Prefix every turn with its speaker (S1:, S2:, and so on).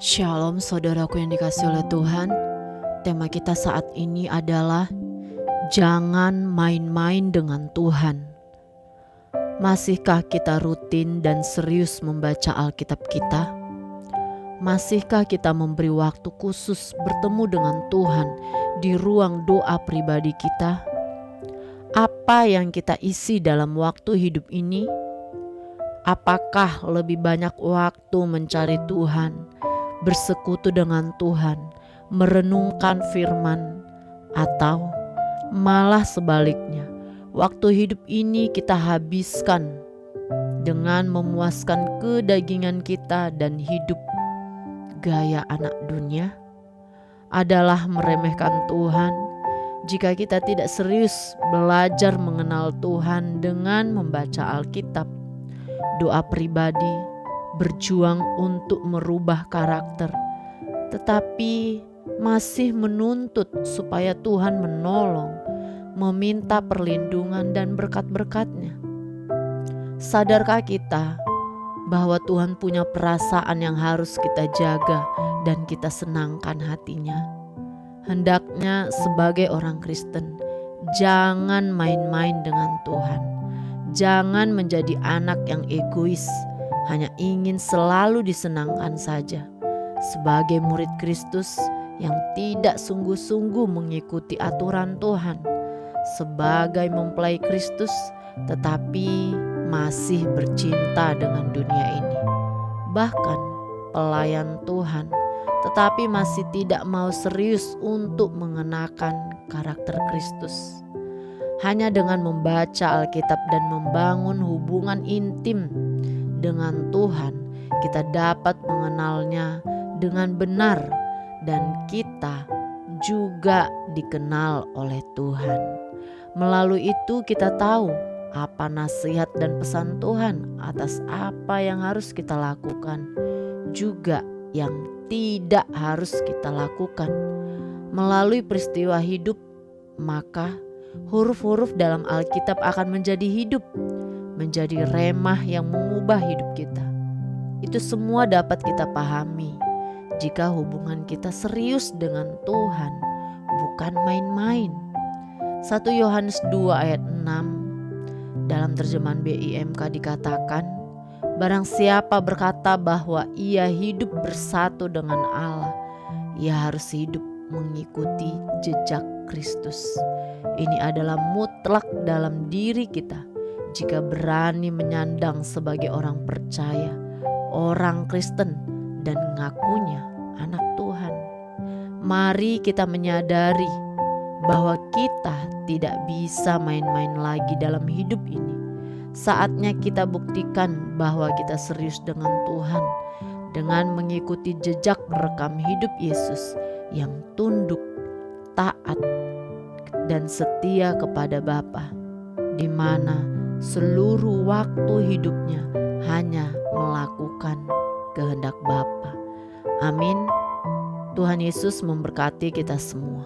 S1: Shalom saudaraku yang dikasihi oleh Tuhan. Tema kita saat ini adalah jangan main-main dengan Tuhan. Masihkah kita rutin dan serius membaca Alkitab kita? Masihkah kita memberi waktu khusus bertemu dengan Tuhan di ruang doa pribadi kita? Apa yang kita isi dalam waktu hidup ini? Apakah lebih banyak waktu mencari Tuhan, bersekutu dengan Tuhan, merenungkan firman, atau malah sebaliknya, waktu hidup ini kita habiskan dengan memuaskan kedagingan kita dan hidup gaya anak dunia? Adalah meremehkan Tuhan jika kita tidak serius belajar mengenal Tuhan dengan membaca Alkitab, doa pribadi, berjuang untuk merubah karakter, tetapi masih menuntut supaya Tuhan menolong, meminta perlindungan dan berkat-berkat-Nya. Sadarkah kita bahwa Tuhan punya perasaan yang harus kita jaga dan kita senangkan hatinya? Hendaknya sebagai orang Kristen, jangan main-main dengan Tuhan. Jangan menjadi anak yang egois, hanya ingin selalu disenangkan saja. Sebagai murid Kristus yang tidak sungguh-sungguh mengikuti aturan Tuhan, sebagai mempelai Kristus tetapi masih bercinta dengan dunia ini, bahkan pelayan Tuhan tetapi masih tidak mau serius untuk mengenakan karakter Kristus. Hanya dengan membaca Alkitab dan membangun hubungan intim dengan Tuhan, kita dapat mengenalnya dengan benar dan kita juga dikenal oleh Tuhan. Melalui itu kita tahu apa nasihat dan pesan Tuhan atas apa yang harus kita lakukan, juga yang tidak harus kita lakukan. Melalui peristiwa hidup, maka huruf-huruf dalam Alkitab akan menjadi hidup, menjadi remah yang mengubah hidup kita. Itu semua dapat kita pahami jika hubungan kita serius dengan Tuhan, bukan main-main. 1 Yohanes 2 ayat 6 dalam terjemahan BIMK dikatakan, barang siapa berkata bahwa ia hidup bersatu dengan Allah, ia harus hidup mengikuti jejak Kristus. Ini adalah mutlak dalam diri kita jika berani menyandang sebagai orang percaya, orang Kristen, dan mengakunya anak Tuhan. Mari kita menyadari bahwa kita tidak bisa main-main lagi dalam hidup ini. Saatnya kita buktikan bahwa kita serius dengan Tuhan dengan mengikuti jejak rekam hidup Yesus yang tunduk, taat, dan setia kepada Bapa, di mana seluruh waktu hidupnya hanya melakukan kehendak Bapa. Amin. Tuhan Yesus memberkati kita semua.